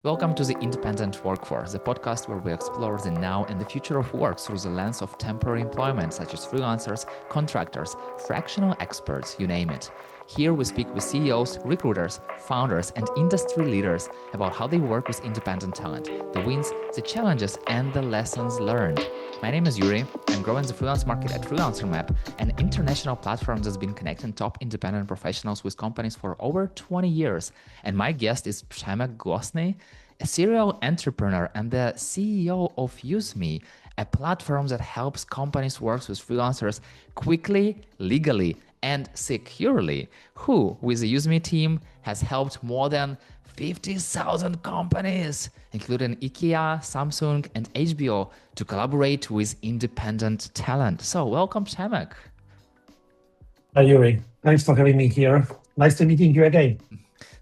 Welcome to the Independent Workforce, the podcast where we explore the now and the future of work through the lens of temporary employment, such as freelancers, contractors, fractional experts, you name it. Here we speak with CEOs, recruiters, founders, and industry leaders about how they work with independent talent, the wins, the challenges, and the lessons learned. My name is Yurii. I'm growing the freelance market at freelancermap, an international platform that's been connecting top independent professionals with companies for over 20 years. And my guest is Przemek Glosny, a serial entrepreneur and the CEO of Useme, a platform that helps companies work with freelancers quickly, legally, and securely, who, with the Useme team, has helped more than 50,000 companies, including IKEA, Samsung, and HBO, to collaborate with independent talent. So, welcome, Przemek. Hi, Yuri. Thanks for having me here. Nice to meeting you again.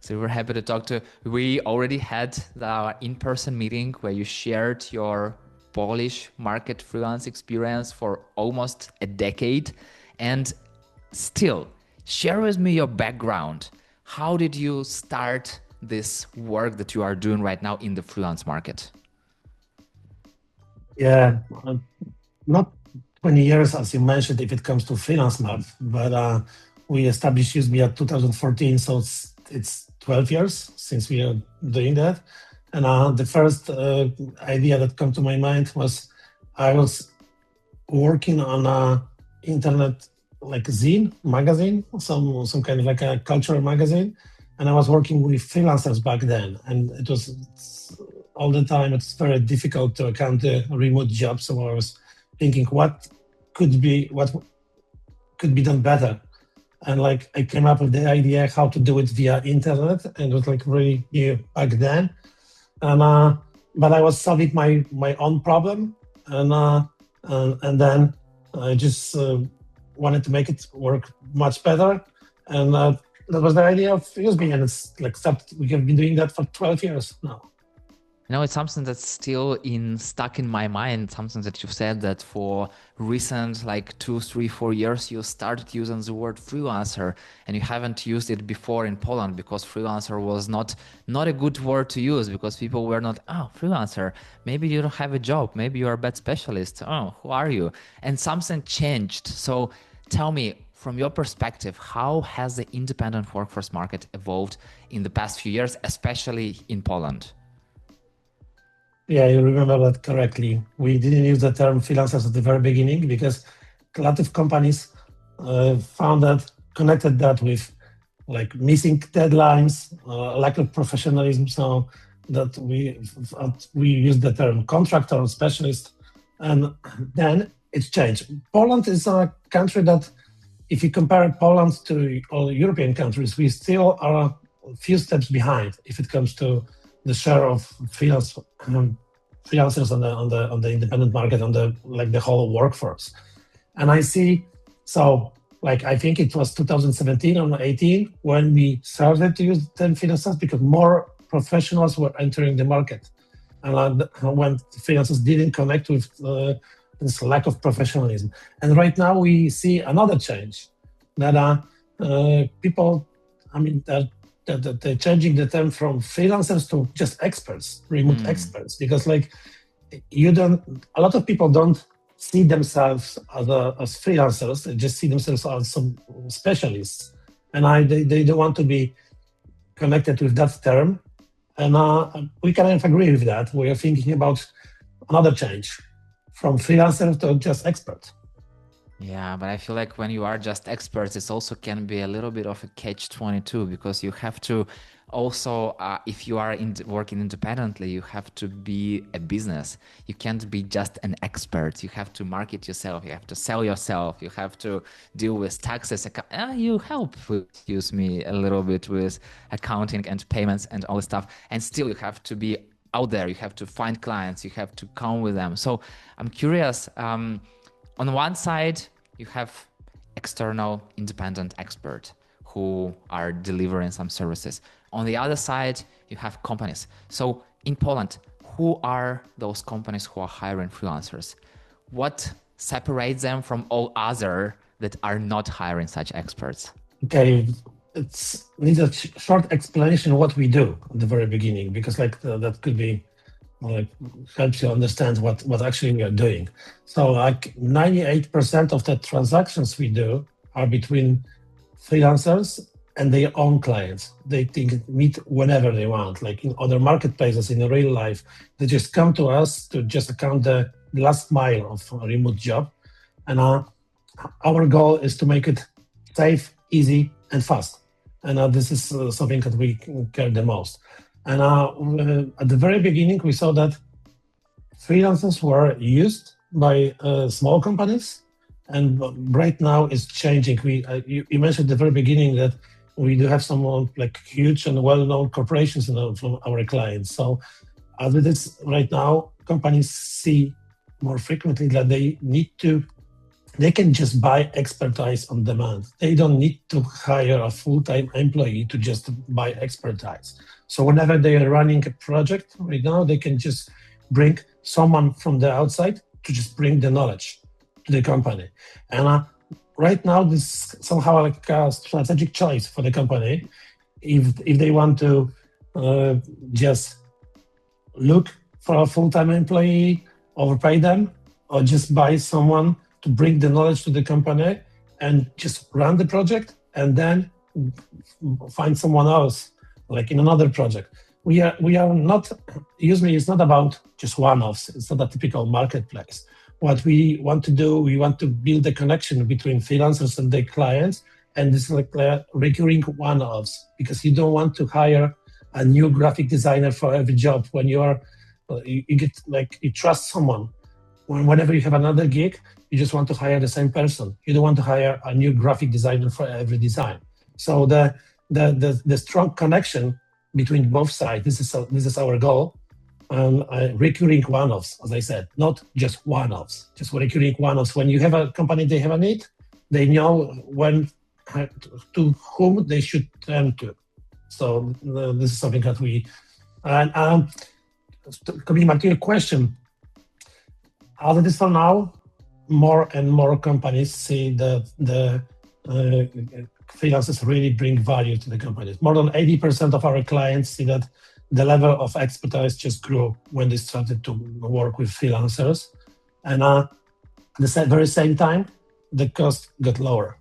So we're happy to talk to. We already had the in-person meeting where you shared your Polish market freelance experience for almost a decade. And still, share with me your background. How did you start this work that you are doing right now in the freelance market? Yeah, not 20 years, as you mentioned, if it comes to freelance map, but we established Useme at 2014, so it's 12 years since we are doing that. And the first idea that came to my mind was I was working on a internet like zine magazine, some kind of like a cultural magazine, and I was working with freelancers back then, and all the time it's very difficult to account the remote jobs. So I was thinking what could be done better, and like I came up with the idea how to do it via internet, and it was like really new back then, and but I was solving my own problem, and then I just wanted to make it work much better, and that was the idea of Useme, and it's like we have been doing that for 12 years now. It's something that's still stuck in my mind. Something that you've said that for recent, like 2, 3, 4 years, you started using the word freelancer, and you haven't used it before in Poland because freelancer was not a good word to use because people were not, oh, freelancer. Maybe you don't have a job. Maybe you're a bad specialist. Oh, who are you? And something changed. So tell me, from your perspective, how has the independent workforce market evolved in the past few years, especially in Poland? Yeah, you remember that correctly. We didn't use the term freelancers at the very beginning because a lot of companies found that connected that with like missing deadlines, lack of professionalism. So that we use the term contractor or specialist, and then it's changed. Poland is a country that, if you compare Poland to all European countries, we still are a few steps behind if it comes to the share of freelancers on the independent market, on the whole workforce. And I see, so like I think it was 2017 or 18 when we started to use the term freelancers because more professionals were entering the market, and when freelancers didn't connect with this lack of professionalism. And right now we see another change that people, I mean, that they're changing the term from freelancers to just experts, remote experts, because like a lot of people don't see themselves as freelancers; they just see themselves as some specialists, and they don't want to be connected with that term. And we kind of agree with that. We are thinking about another change from freelancer to just expert. Yeah, but I feel like when you are just experts, it also can be a little bit of a catch-22 because you have to also, if you are working independently, you have to be a business. You can't be just an expert. You have to market yourself. You have to sell yourself. You have to deal with taxes. You help with Useme a little bit with accounting and payments and all this stuff. And still, you have to be out there. You have to find clients. You have to come with them. So I'm curious. On one side, you have external independent expert who are delivering some services. On the other side, you have companies. So in Poland, who are those companies who are hiring freelancers? What separates them from all other that are not hiring such experts? Okay, it's needs a short explanation what we do at the very beginning, because that could be like helps you understand what actually we are doing. So like 98% of the transactions we do are between freelancers and their own clients. They think meet whenever they want, like in other marketplaces in real life. They just come to us to just account the last mile of a remote job. And our goal is to make it safe, easy, and fast. And this is something that we care the most. And at the very beginning, we saw that freelancers were used by small companies, and right now it's changing. You mentioned at the very beginning that we do have some like huge and well-known corporations from our clients. So as it is right now, companies see more frequently that they can just buy expertise on demand. They don't need to hire a full-time employee to just buy expertise. So whenever they are running a project right now, they can just bring someone from the outside to just bring the knowledge to the company. And right now, this is somehow like a strategic choice for the company. If they want to just look for a full-time employee, overpay them, or just buy someone to bring the knowledge to the company and just run the project and then find someone else like in another project. We are not, Useme is not about just one-offs. It's not a typical marketplace. What we want to do, we want to build a connection between freelancers and their clients, and this is like recurring one-offs, because you don't want to hire a new graphic designer for every job. When you get like, you trust someone. Whenever you have another gig, you just want to hire the same person. You don't want to hire a new graphic designer for every design. So the strong connection between both sides, this is our goal. Recurring one-offs, as I said, not just one-offs, just recurring one-offs. When you have a company, they have a need, they know when to whom they should turn to. So this is something that we, and coming back to your question, as it is for now, more and more companies see that the freelancers really bring value to the companies. More than 80% of our clients see that the level of expertise just grew when they started to work with freelancers. And at the very same time, the cost got lower,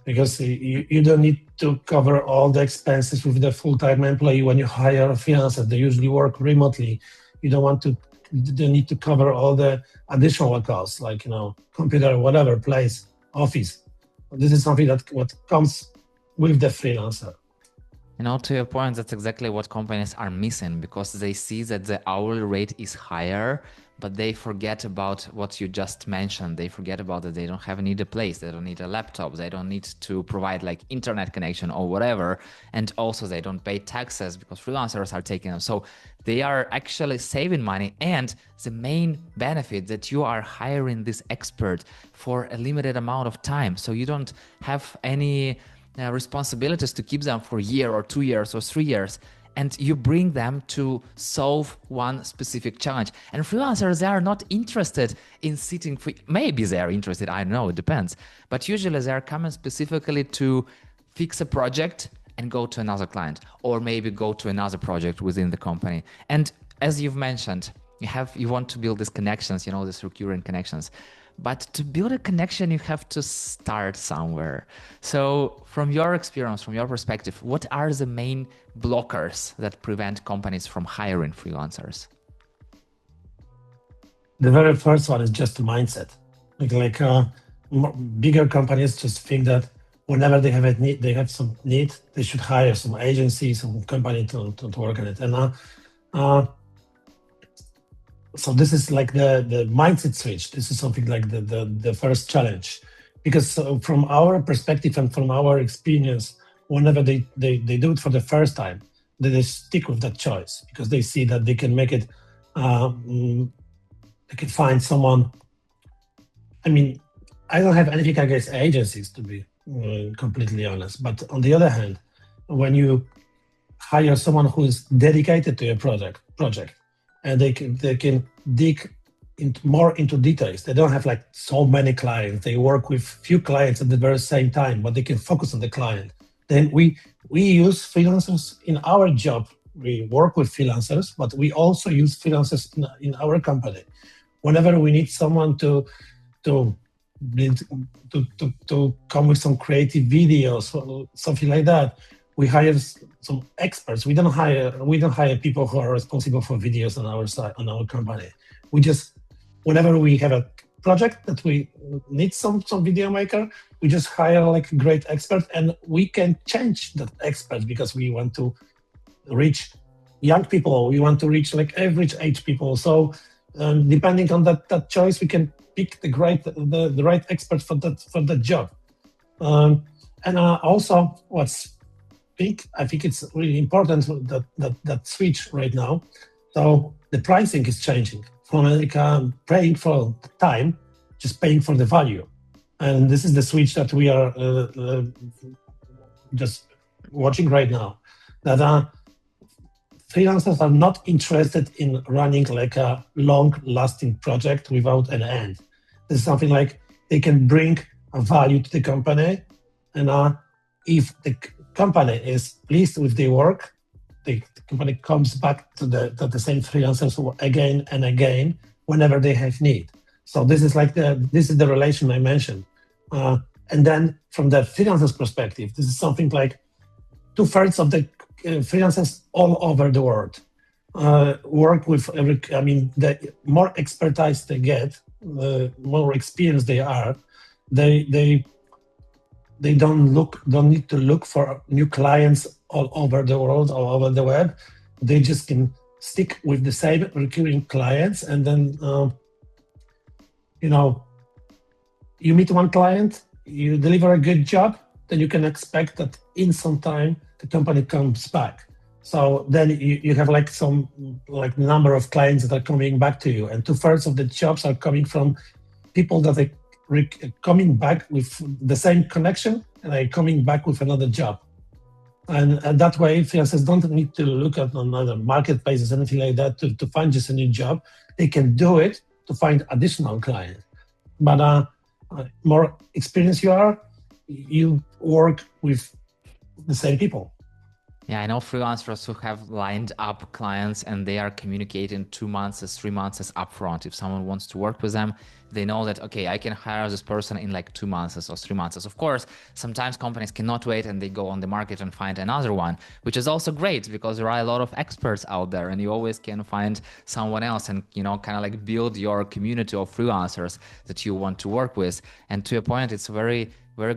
because you don't need to cover all the expenses with the full-time employee. When you hire a freelancer, they usually work remotely. You don't need to cover all the additional costs, like, computer, whatever, place, office. This is something that what comes with the freelancer. To your point, that's exactly what companies are missing, because they see that the hourly rate is higher, but they forget about what you just mentioned. They forget about that they don't need a place, they don't need a laptop, they don't need to provide like internet connection or whatever. And also they don't pay taxes because freelancers are taking them. So they are actually saving money. And the main benefit that you are hiring this expert for a limited amount of time. So you don't have any responsibilities to keep them for a year or 2 years or 3 years. And you bring them to solve one specific challenge. And freelancers, they are not interested in sitting for, maybe they are interested, I don't know, it depends. But usually they are coming specifically to fix a project and go to another client, or maybe go to another project within the company. And as you've mentioned, you want to build these connections, these recurring connections. But to build a connection, you have to start somewhere. So from your experience, from your perspective, what are the main blockers that prevent companies from hiring freelancers? The very first one is just the mindset. Bigger companies just think that whenever they have a need, they have some need, they should hire some agency, some company to work on it. And so this is like the mindset switch. This is something like the first challenge, because from our perspective and from our experience, whenever they do it for the first time, they stick with that choice, because they see that they can make it, they can find someone. I mean, I don't have anything against agencies, to be completely honest. But on the other hand, when you hire someone who is dedicated to a project, and they can dig more into details. They don't have like so many clients. They work with few clients at the very same time, but they can focus on the client. then we use freelancers in our job. We work with freelancers, but we also use freelancers in our company. Whenever we need someone to build, to come with some creative videos or something like that, we hire some experts. We don't hire people who are responsible for videos on our side, on our company. We just, whenever we have a project that we need some video maker, we just hire like a great expert, and we can change that expert because we want to reach young people. We want to reach like average age people. So depending on that choice, we can pick the right expert for that job. And also, I think it's really important that switch right now. So the pricing is changing from like paying for time, just paying for the value, and this is the switch that we are just watching right now. That freelancers are not interested in running like a long-lasting project without an end. This is something like they can bring a value to the company, and if the company is pleased with their work, the company comes back to the same freelancers again and again whenever they have need. So this is the relation I mentioned. And then from the freelancers' perspective, this is something like 2/3 of the freelancers all over the world work with the more expertise they get, the more experienced they are, they don't need to look for new clients all over the world, all over the web. They just can stick with the same recurring clients, and then you meet one client, you deliver a good job, then you can expect that in some time the company comes back. So then you have like some number of clients that are coming back to you, and 2/3 of the jobs are coming from people that are coming back with the same connection and are coming back with another job. And that way, freelancers don't need to look at another marketplaces, anything like that, to find just a new job. They can do it to find additional clients. But more experienced you are, you work with the same people. Yeah, I know freelancers who have lined up clients and they are communicating 2 months, 3 months upfront. If someone wants to work with them, they know that, okay, I can hire this person in like 2 months or 3 months. Of course, sometimes companies cannot wait and they go on the market and find another one, which is also great because there are a lot of experts out there and you always can find someone else and, kind of like build your community of freelancers that you want to work with. And to your point, it's very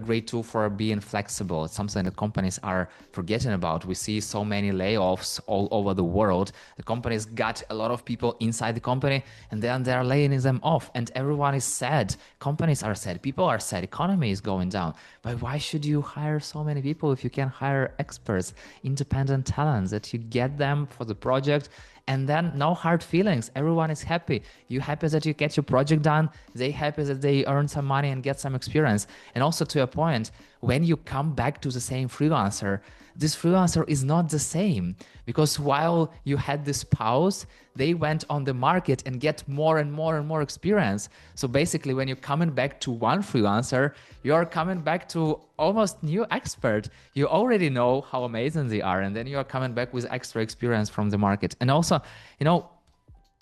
great tool for being flexible. It's something that companies are forgetting about. We see so many layoffs all over the world. The companies got a lot of people inside the company and then they're laying them off and everyone is sad. Companies are sad, people are sad, economy is going down. But why should you hire so many people if you can hire experts, independent talents, that you get them for the project? And then no hard feelings. Everyone is happy. You happy that you get your project done. They happy that they earn some money and get some experience. And also to a point, when you come back to the same freelancer, this freelancer is not the same because while you had this pause, they went on the market and get more and more and more experience. So basically, when you're coming back to one freelancer, you're coming back to almost new expert. You already know how amazing they are. And then you're coming back with extra experience from the market. And also,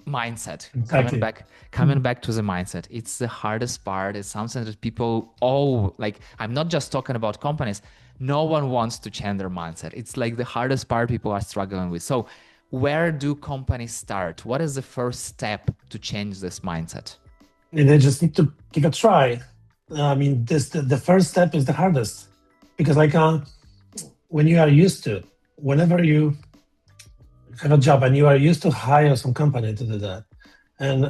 mindset. Exactly. Coming back to the mindset. It's the hardest part. It's something that people I'm not just talking about companies. No one wants to change their mindset. It's like the hardest part people are struggling with. So where do companies start? What is the first step to change this mindset? They just need to give a try. The first step is the hardest because when you are used to, whenever you have a job and you are used to hire some company to do that. And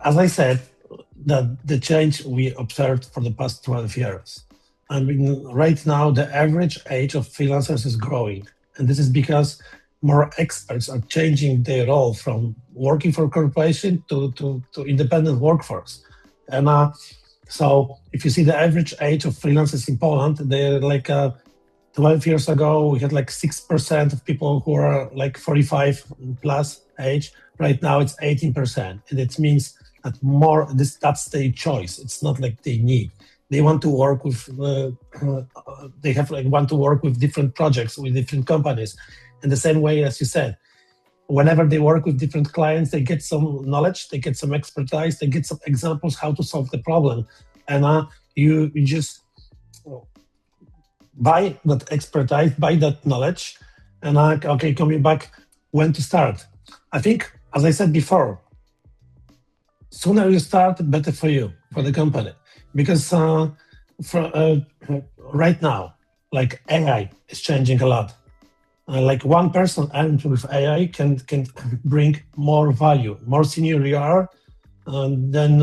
as I said, that the change we observed for the past 12 years. Right now, the average age of freelancers is growing. And this is because more experts are changing their role from working for a corporation to independent workforce. And so if you see the average age of freelancers in Poland, they're like 12 years ago, we had like 6% of people who are like 45 plus age. Right now, it's 18%. And it means that that's their choice. It's not like they need. they want to work with, want to work with different projects, with different companies. In the same way, as you said, whenever they work with different clients, they get some knowledge, they get some expertise, they get some examples how to solve the problem. And you just buy that expertise, buy that knowledge, and okay, coming back, when to start. I think, as I said before, sooner you start, better for you, for the company, because right now, like AI is changing a lot. Like one person armed with AI can bring more value. More senior you are, then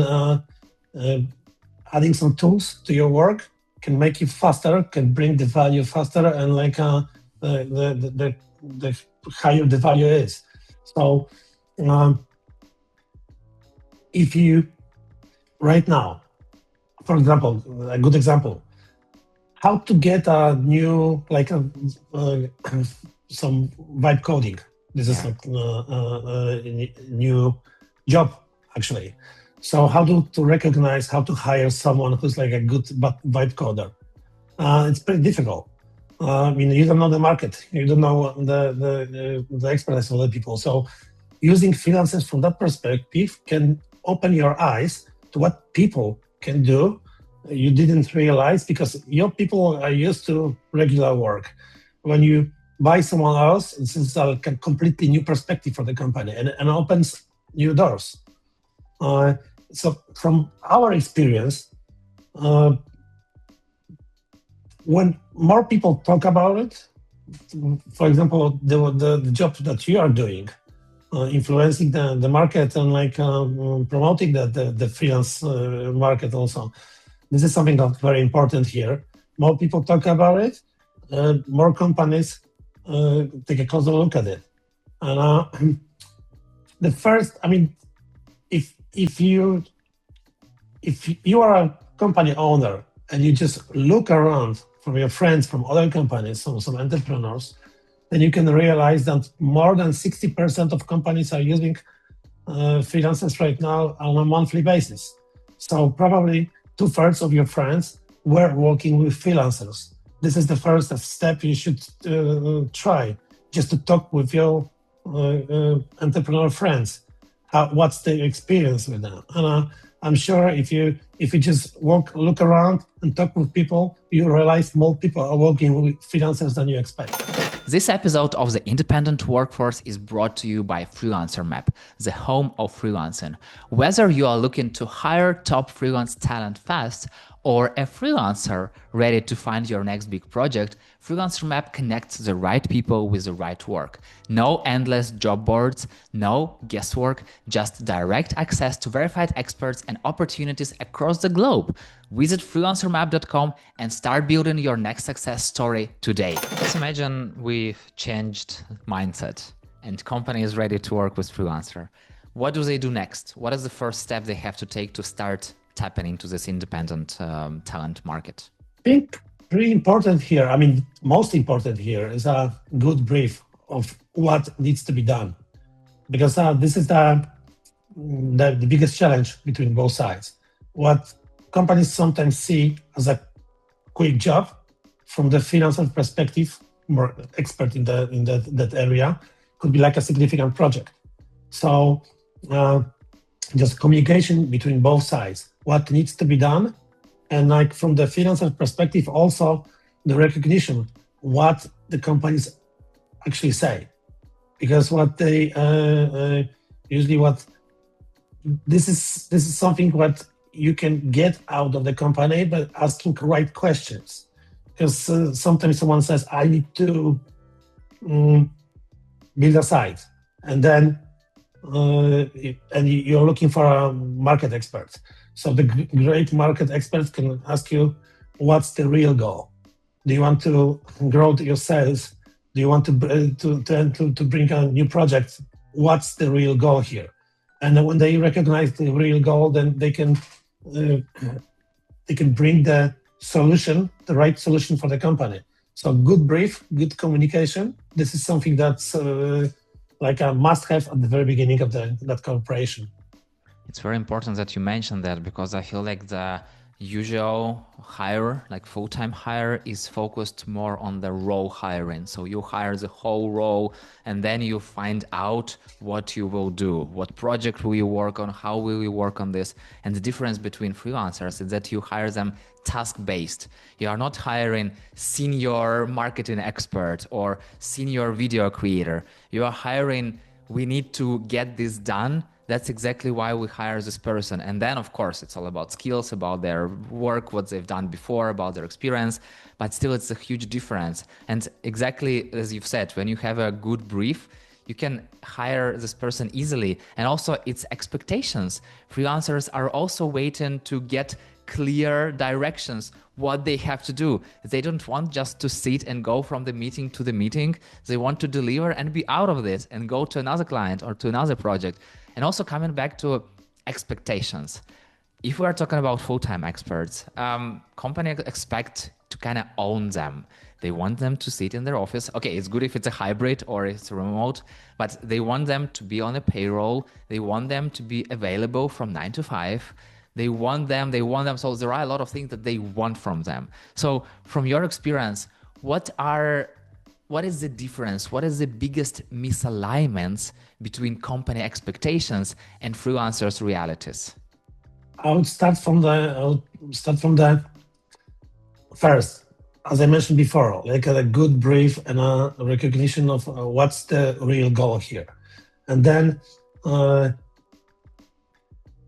adding some tools to your work can make you faster, can bring the value faster, and like the higher the value is. So if you right now, for example, a good example, how to get a new some vibe coding. This is a new job actually. So how to recognize, how to hire someone who's like a good vibe coder? It's pretty difficult. I mean, you don't know the market, you don't know the expertise of other people. So using freelancers from that perspective can open your eyes to what people can do you didn't realize, because your people are used to regular work. When you buy someone else, this is a completely new perspective for the company and opens new doors. So from our experience, when more people talk about it, for example, the job that you are doing, influencing the market and like promoting the freelance market also. This is something that's very important here. More people talk about it, more companies take a closer look at it. And the first, I mean, if you are a company owner and you just look around from your friends, from other companies, some entrepreneurs, then you can realize that more than 60% of companies are using freelancers right now on a monthly basis. So probably 2/3 of your friends were working with freelancers. This is the first step you should try, just to talk with your entrepreneur friends. What's the experience with them? And I'm sure if you just look around and talk with people, you realize more people are working with freelancers than you expect. This episode of The Independent Workforce is brought to you by FreelancerMap, the home of freelancing. Whether you are looking to hire top freelance talent fast or a freelancer ready to find your next big project, FreelancerMap connects the right people with the right work. No endless job boards, no guesswork, just direct access to verified experts and opportunities across the globe. Visit freelancermap.com and start building your next success story today. Let's imagine we've changed mindset and company is ready to work with freelancer. What do they do next? What is the first step they have to take to start tapping into this independent talent market? I think pretty important here, I mean, most important here is a good brief of what needs to be done. Because this is the biggest challenge between both sides. What companies sometimes see as a quick job, from the freelancer perspective, more expert in that area, could be like a significant project. So just communication between both sides, what needs to be done, and like from the freelancer perspective, also the recognition what the companies actually say, because what they usually this is something what you can get out of the company by asking the right questions. Because sometimes someone says, I need to build a site, and then and you're looking for a market expert. So the great market experts can ask you, what's the real goal? Do you want to grow your sales? Do you want to bring a new project? What's the real goal here? And then when they recognize the real goal, then they can bring the solution, the right solution for the company. So good brief, good communication. This is something that's like a must-have at the very beginning of that cooperation. It's very important that you mentioned that, because I feel like the usual hire, like full-time hire, is focused more on the role hiring. So you hire the whole role and then you find out what you will do, what project will you work on, how will you work on this. And the difference between freelancers is that you hire them task-based. You are not hiring senior marketing expert or senior video creator. You are hiring, we need to get this done. That's exactly why we hire this person. And then, of course, it's all about skills, about their work, what they've done before, about their experience. But still, it's a huge difference. And exactly as you've said, when you have a good brief, you can hire this person easily. And also, it's expectations. Freelancers are also waiting to get clear directions, what they have to do. They don't want just to sit and go from the meeting to the meeting. They want to deliver and be out of this and go to another client or to another project. And also coming back to expectations. If we are talking about full-time experts, companies expect to kind of own them. They want them to sit in their office. Okay, it's good if it's a hybrid or it's remote, but they want them to be on a payroll. They want them to be available from 9 to 5. They want them. So there are a lot of things that they want from them. So from your experience, what is the difference? What is the biggest misalignments between company expectations and freelancers' realities? I would start from the first, as I mentioned before, like a good brief and a recognition of what's the real goal here. And then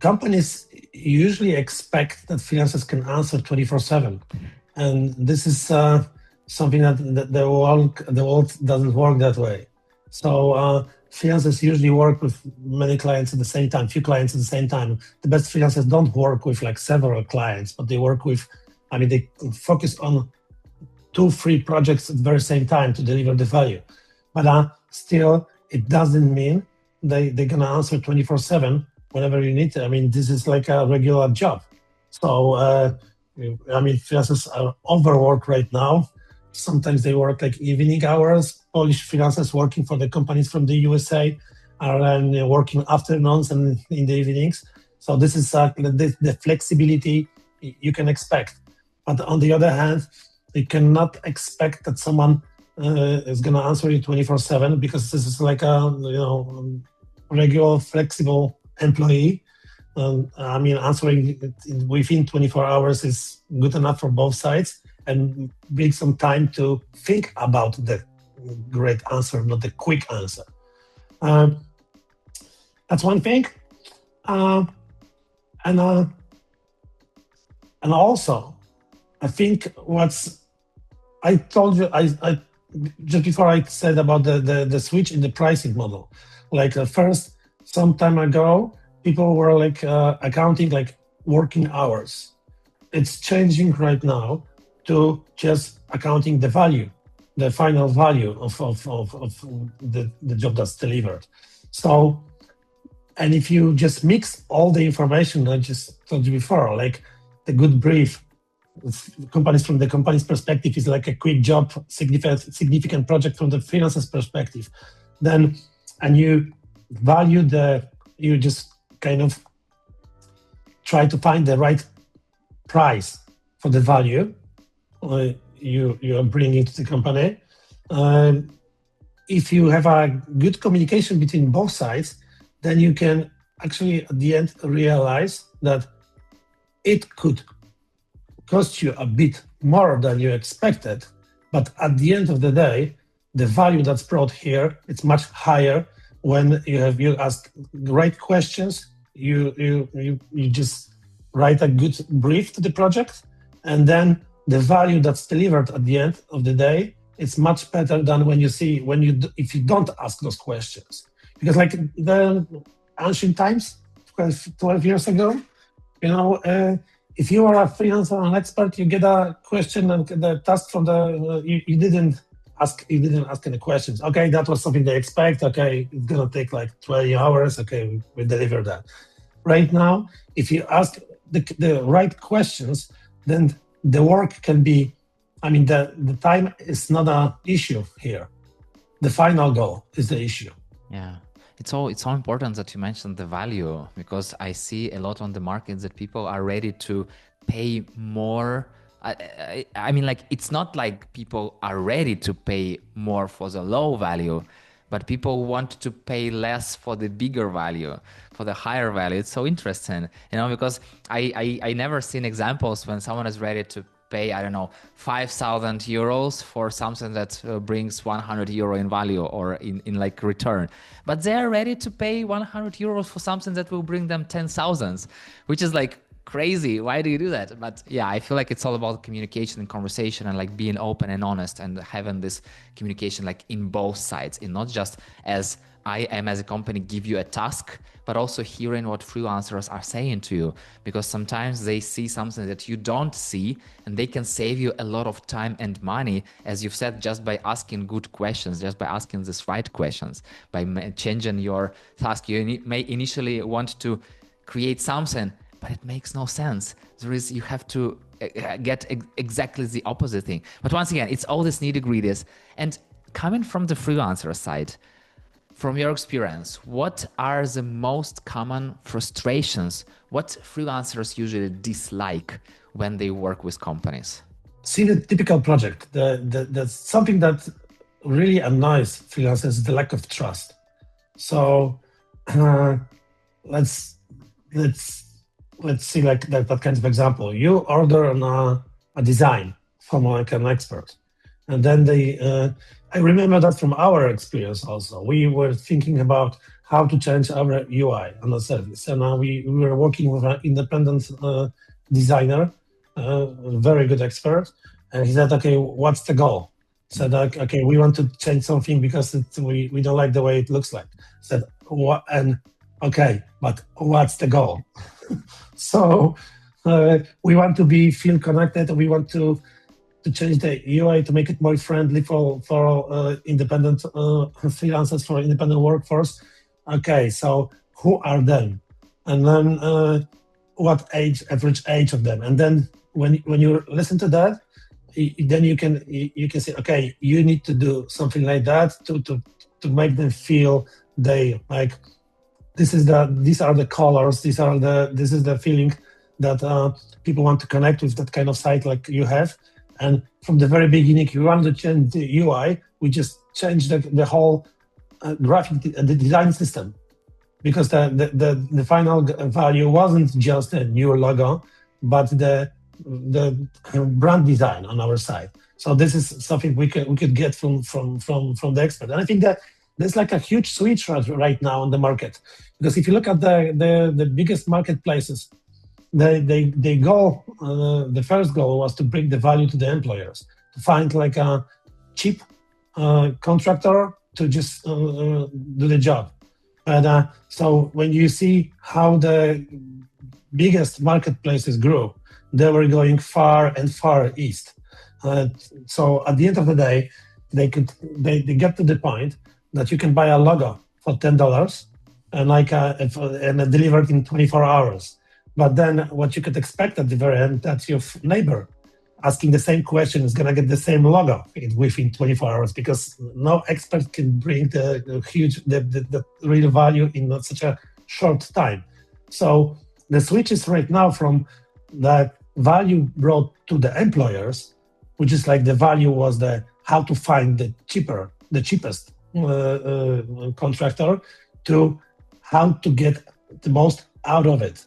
companies usually expect that freelancers can answer 24/7. And this is something that the world doesn't work that way. So freelancers usually work with many clients at the same time, few clients at the same time. The best freelancers don't work with like several clients, but they work with, they focus on 2-3 projects at the very same time to deliver the value. But still, it doesn't mean they're gonna answer 24/7 whenever you need to. This is like a regular job. So freelancers are overworked right now. Sometimes they work like evening hours. Polish freelancers working for the companies from the USA are working afternoons and in the evenings. So this is the flexibility you can expect. But on the other hand, you cannot expect that someone is going to answer you 24/7, because this is like a regular flexible employee. Answering within 24 hours is good enough for both sides, and bring some time to think about the great answer, not the quick answer. That's one thing. And also, I think I told you, I just before I said about the switch in the pricing model. Like first, some time ago, people were like accounting like working hours. It's changing right now to just accounting the value, the final value of the job that's delivered. So, and if you just mix all the information I just told you before, like the good brief, from the company's perspective is like a quick job, significant project from the freelancer's perspective, then, and you value you just kind of try to find the right price for the value you are bringing to the company. If you have a good communication between both sides, then you can actually at the end realize that it could cost you a bit more than you expected, but at the end of the day, the value that's brought here, it's much higher when you ask the right questions, you just write a good brief to the project, and then the value that's delivered at the end of the day, it's much better than if you don't ask those questions. Because like the ancient times, 12 years ago, if you are a freelancer or an expert, you get a question and the task from you didn't ask any questions. Okay, that was something they expect. Okay, it's gonna take like 20 hours. Okay, we deliver that. Right now, if you ask the right questions, then the work can be, the time is not an issue here. The final goal is the issue. Yeah. It's so important that you mentioned the value, because I see a lot on the market that people are ready to pay more? I mean, like, it's not like people are ready to pay more for the low value, but people want to pay less for the bigger value, for the higher value. It's so interesting, because I never seen examples when someone is ready to pay, I don't know, 5,000 euros for something that brings 100 euro in value or in like return. But they're ready to pay 100 euros for something that will bring them 10,000, which is like crazy. Why do you do that? But yeah, I feel like it's all about communication and conversation and like being open and honest and having this communication like in both sides, and not just as I am as a company give you a task, but also hearing what freelancers are saying to you, because sometimes they see something that you don't see and they can save you a lot of time and money, as you've said, just by asking good questions, just by asking these right questions, by changing your task. You may initially want to create something, but it makes no sense. You have to get exactly the opposite thing. But once again, it's all this nitty-gritties. And coming from the freelancer side, from your experience, what are the most common frustrations? What freelancers usually dislike when they work with companies? See the typical project. That's something that really annoys freelancers is the lack of trust. So let's let's see like that kind of example. You order a design from like an expert, and then I remember that from our experience also. We were thinking about how to change our UI on the service, and we were working with an independent designer, a very good expert, and he said, "Okay, what's the goal?" Said, "Okay, we want to change something because we don't like the way it looks like." Said, "What?" And okay, but what's the goal? So we want to feel connected. We want to change the UI to make it more friendly for independent freelancers, for independent workforce. Okay, so who are them? And then what average age of them? And then when you listen to that, then you can say, okay, you need to do something like that to make them feel they like these are the colors, this is the feeling that people want to connect with that kind of site like you have. And from the very beginning, you want to change the UI, we just changed the whole graphic, the design system, because the final value wasn't just a new logo, but the brand design on our side. So this is something we could get from the expert. And I think that there's like a huge switch right now on the market, because if you look at the biggest marketplaces, they go. The first goal was to bring the value to the employers, to find like a cheap contractor to just do the job. And so when you see how the biggest marketplaces grew, they were going far and far east. So at the end of the day, they get to the point that you can buy a logo for $10 and delivered in 24 hours. But then what you could expect at the very end, that your neighbor asking the same question is going to get the same logo within 24 hours, because no expert can bring the real value in such a short time. So the switch is right now from that value brought to the employers, which is like the value was the how to find the cheapest contractor, to how to get the most out of it.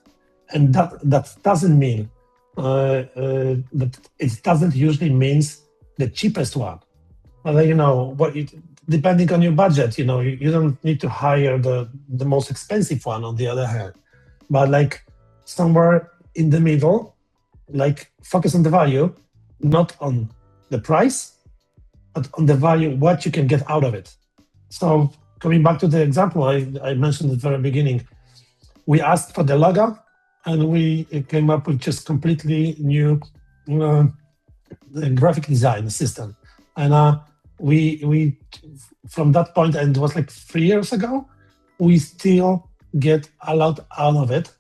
And that doesn't mean that it doesn't usually means the cheapest one. Well, depending on your budget, you don't need to hire the most expensive one on the other hand, but like somewhere in the middle, like focus on the value, not on the price, but on the value, what you can get out of it. So coming back to the example I mentioned at the very beginning, we asked for the logo, and we came up with just completely new graphic design system. And we from that point, and it was like 3 years ago, we still get a lot out of it,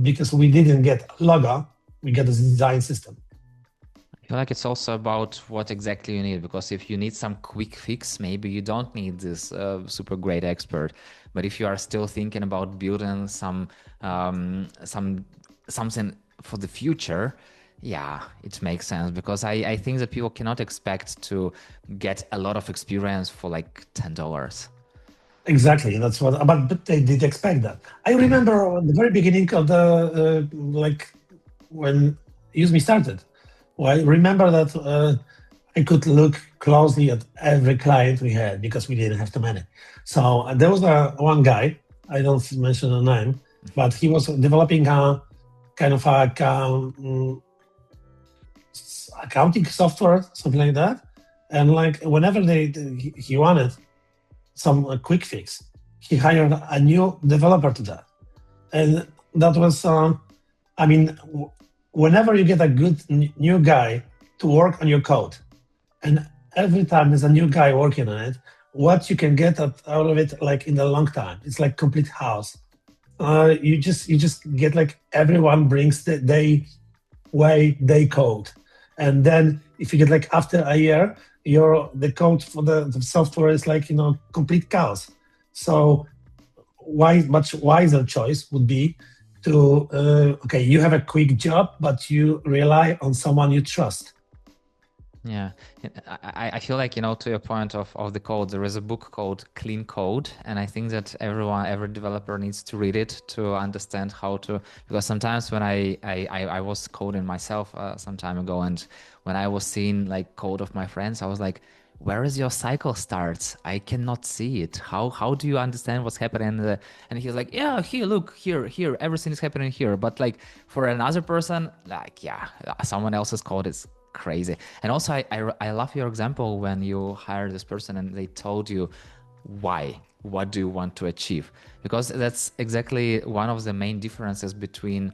because we didn't get logo, we get a design system. I feel like it's also about what exactly you need, because if you need some quick fix, maybe you don't need this super great expert. But if you are still thinking about building something for the future, yeah, it makes sense because I think that people cannot expect to get a lot of experience for like $10. Exactly, that's what. But they did expect that. I remember at the very beginning of the like when Useme started. Well, I remember that I could look closely at every client we had because we didn't have too many. So there was one guy. I don't mention the name, but he was developing a kind of accounting software, something like that. And like whenever he wanted some quick fix, he hired a new developer to that. And that was, I mean, whenever you get a good new guy to work on your code, and every time there's a new guy working on it, what you can get out of it, like in the long time, it's like complete house. You just get like everyone brings they way they code, and then if you get like after a year, the code for the software is like complete chaos. So much wiser choice would be to okay, you have a quick job, but you rely on someone you trust. Yeah, I feel like, to your point of the code, there is a book called Clean Code. And I think that every developer needs to read it to understand how to, because sometimes when I was coding myself some time ago, and when I was seeing like code of my friends, I was like, where is your cycle starts? I cannot see it. How do you understand what's happening? And he was like, yeah, here, look, here, everything is happening here. But like for another person, like, yeah, someone else's code is crazy. And also, I love your example when you hired this person and they told you why. What do you want to achieve? Because that's exactly one of the main differences between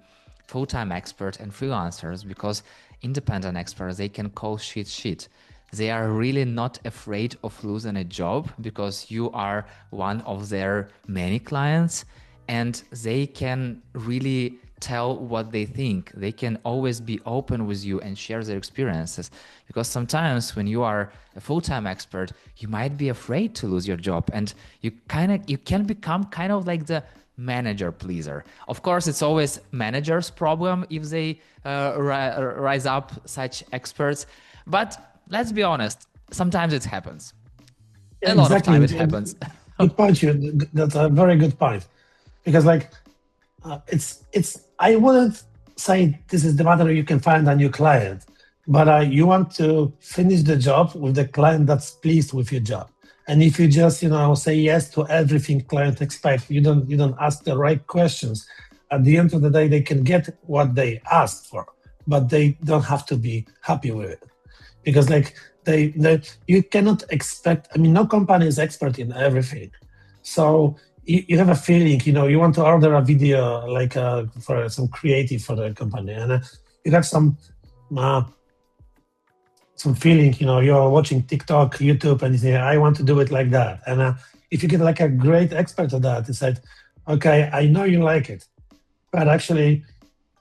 full-time experts and freelancers. Because independent experts, they can call shit. They are really not afraid of losing a job because you are one of their many clients, and they can really tell what they think. They can always be open with you and share their experiences, because sometimes when you are a full-time expert, you might be afraid to lose your job, and you can become kind of like the manager pleaser. Of course, it's always manager's problem if they rise up such experts, but let's be honest, sometimes it happens. Yeah, A lot of exactly. time it happens. Good point. That's a very good point, because like it's I wouldn't say this is the matter you can find a new client, but you want to finish the job with the client that's pleased with your job. And if you just say yes to everything client expect, you don't ask the right questions, at the end of the day they can get what they asked for, but they don't have to be happy with it, because like you cannot expect. I mean, no company is expert in everything. So you have a feeling, you want to order a video like for some creative for the company, and you have uh, some feeling, you're watching TikTok, YouTube, and you say, I want to do it like that. And if you get like a great expert at that, it's like, okay, I know you like it, but actually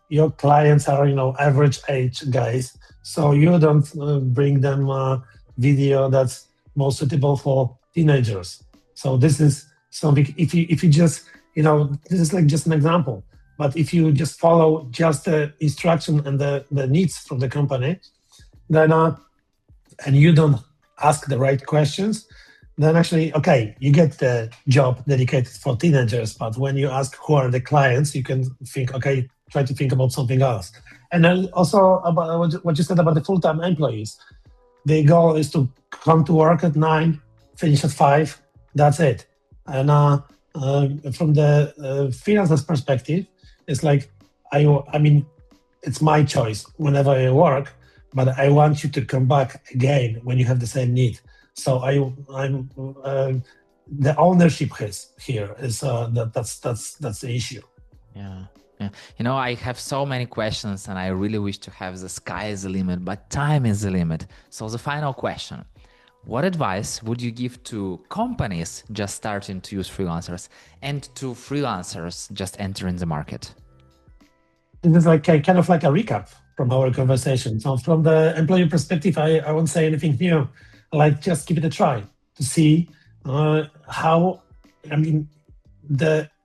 your clients are, average age guys. So you don't bring them a video that's more suitable for teenagers. So this is something, if you just, this is like just an example, but if you just follow just the instruction and the needs from the company, then and you don't ask the right questions, then actually, okay, you get the job dedicated for teenagers. But when you ask who are the clients, you can think, okay, try to think about something else. And then also about what you said about the full-time employees, the goal is to come to work at 9, finish at 5. That's it. And from the freelancer's perspective, it's like I mean, it's my choice whenever I work, but I want you to come back again when you have the same need. So I'm the ownership here is that's the issue. Yeah. Yeah. I have so many questions and I really wish to have the sky is the limit, but time is the limit. So the final question, what advice would you give to companies just starting to use freelancers and to freelancers just entering the market? This is like kind of like a recap from our conversation. So from the employee perspective, I won't say anything new. Like just give it a try to see how. I mean,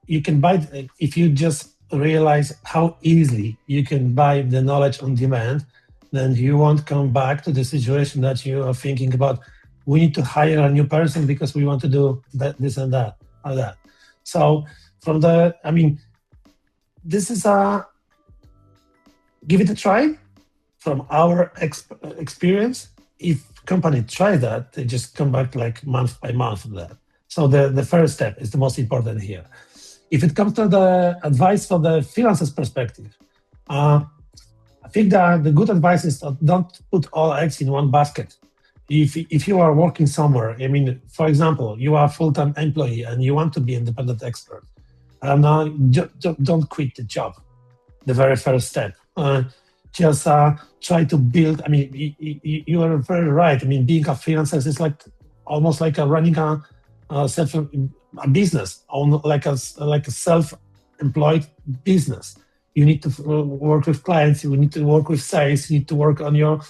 you can buy if you just realize how easily you can buy the knowledge on demand, then you won't come back to the situation that you are thinking about. We need to hire a new person because we want to do that, this and that, or that. So this is a give it a try from our experience. If company try that, they just come back like month by month of that. So the first step is the most important here. If it comes to the advice from the freelancer's perspective, I think that the good advice is that don't put all eggs in one basket. If you are working somewhere, I mean, for example, you are a full-time employee and you want to be independent expert, don't quit the job. The very first step. Just try to build. I mean, you are very right. I mean, being a freelancer is like almost like running a business, like a self-employed business. You need to work with clients. You need to work with sales. You need to work on your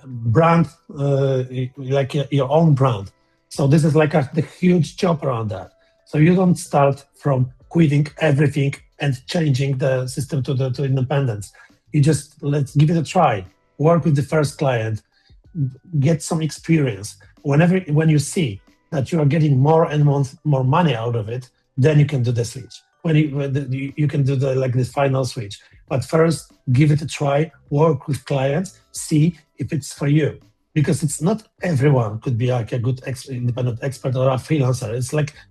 brand, like your own brand. So this is like the huge job around that. So you don't start from quitting everything and changing the system to independence. You just let's give it a try. Work with the first client, get some experience. When you see that you are getting more and more money out of it, then you can do the switch. You can do this final switch. But first, give it a try. Work with clients. See if it's for you. Because it's not everyone could be like a good independent expert or a freelancer.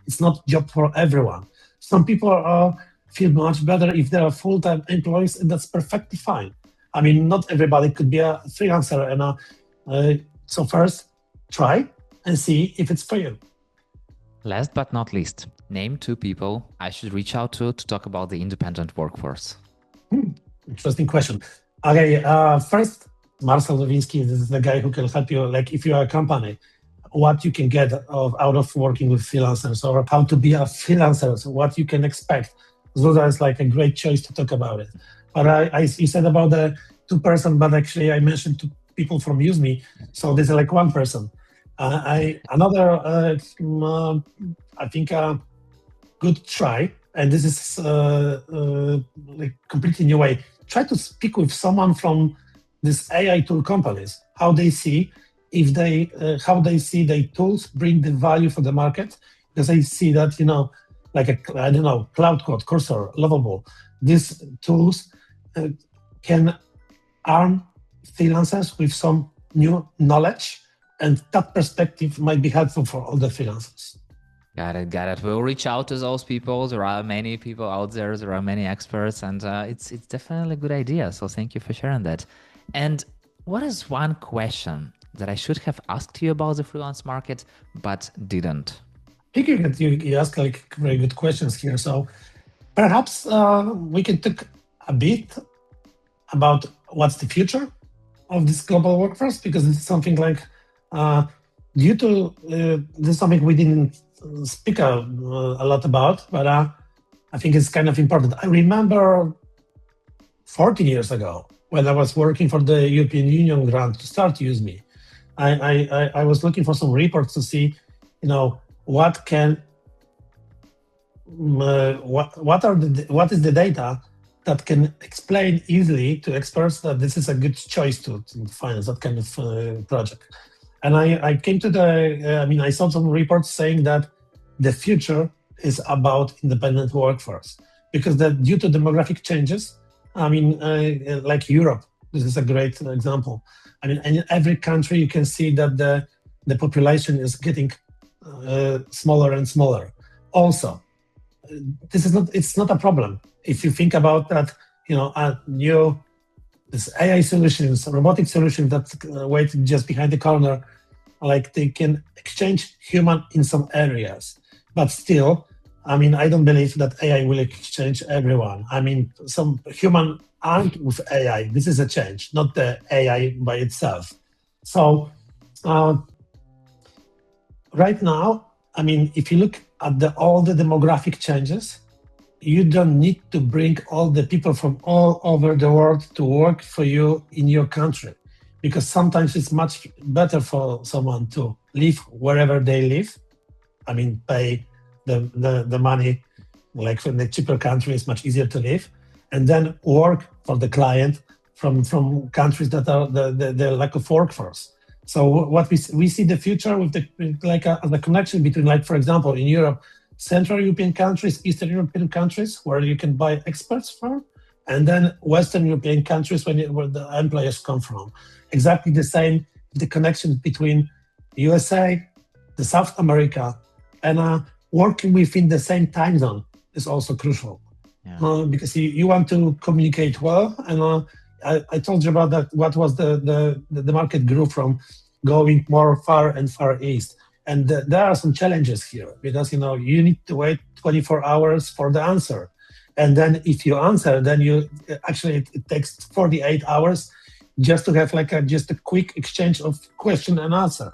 It's not job for everyone. Some people feel much better if they are full-time employees, and that's perfectly fine. I mean, not everybody could be a freelancer, and so first try and see if it's for you. Last but not least, name 2 people I should reach out to talk about the independent workforce. Interesting question. Okay, first, Marcel Lewinsky is the guy who can help you. Like, if you are a company, what you can get out of working with freelancers, or how to be a freelancer, so what you can expect. Zuza is like a great choice to talk about it. But you said about the 2 person, but actually I mentioned 2 people from Useme, so this is like 1 person. Another, I think, good try, and this is like completely new way. Try to speak with someone from these AI tool companies, how they see their tools bring the value for the market, because I see that, like Cloud Code, Cursor, Lovable, these tools can arm freelancers with some new knowledge, and that perspective might be helpful for all the freelancers. Got it. We'll reach out to those people. There are many people out there. There are many experts, and it's definitely a good idea. So thank you for sharing that. And what is one question that I should have asked you about the freelance market, but didn't? I think you ask like very good questions here. So perhaps we can talk a bit about what's the future of this global workforce, because it's something like this is something we didn't speak a lot about, but I think it's kind of important. I remember 14 years ago when I was working for the European Union grant to start Useme. I was looking for some reports to see, what is the data that can explain easily to experts that this is a good choice to finance that kind of project. And I came to I saw some reports saying that the future is about independent workforce, because due to demographic changes, like Europe, this is a great example. I mean, in every country you can see that the population is getting smaller and smaller. Also, it's not a problem if you think about that. This AI solutions, robotic solutions that wait just behind the corner, like they can exchange human in some areas, but still, I don't believe that AI will exchange everyone. Some human aren't with AI. This is a change, not the AI by itself. So right now, if you look at all the demographic changes, you don't need to bring all the people from all over the world to work for you in your country, because sometimes it's much better for someone to live wherever they live. Pay the money like from the cheaper countries, much easier to live, and then work for the client from countries that are the lack of workforce. So what we see the future with the connection between, like, for example, in Europe, Central European countries, Eastern European countries, where you can buy experts from, and then Western European countries where the employers come from. Exactly the same, the connection between USA, the South America, and working within the same time zone is also crucial. Because you want to communicate well, and I told you about that. What was the market grew from going more far and far east, and there are some challenges here because you need to wait 24 hours for the answer, and then if you answer, then you actually it takes 48 hours just to have just a quick exchange of question and answer.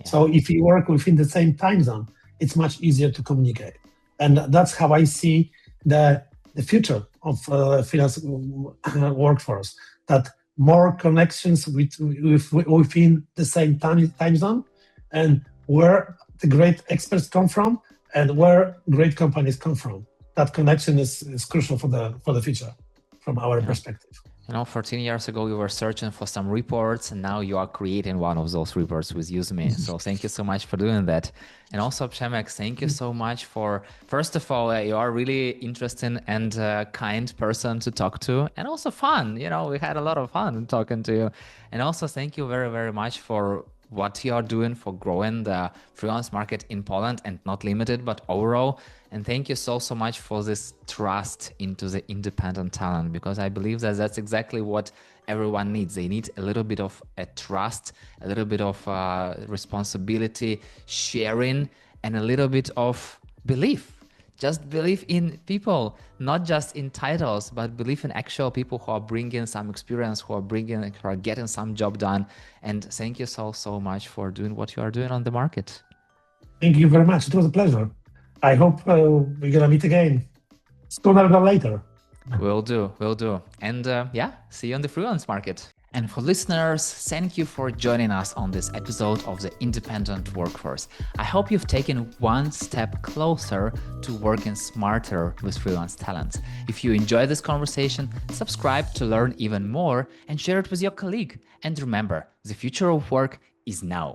So if you work within the same time zone, it's much easier to communicate, and that's how I see the future of freelance workforce. That more connections within the same time zone, and where the great experts come from, and where great companies come from. That connection is crucial for the future, from our perspective. 14 years ago, you were searching for some reports, and now you are creating one of those reports with Useme. So thank you so much for doing that. And also, Przemek, thank you so much for, first of all, you are really interesting and kind person to talk to, and also fun. We had a lot of fun talking to you. And also, thank you very, very much for what you are doing for growing the freelance market in Poland, and not limited, but overall. And thank you so much for this trust into the independent talent, because I believe that that's exactly what everyone needs. They need a little bit of a trust, a little bit of responsibility, sharing, and a little bit of belief. Just believe in people, not just in titles, but believe in actual people who are bringing some experience, who are getting some job done. And thank you so much for doing what you are doing on the market. Thank you very much. It was a pleasure. I hope we're gonna meet again sooner than later. Will do. And see you on the freelance market. And for listeners, thank you for joining us on this episode of the Independent Workforce. I hope you've taken one step closer to working smarter with freelance talent. If you enjoyed this conversation, subscribe to learn even more and share it with your colleague. And remember, the future of work is now.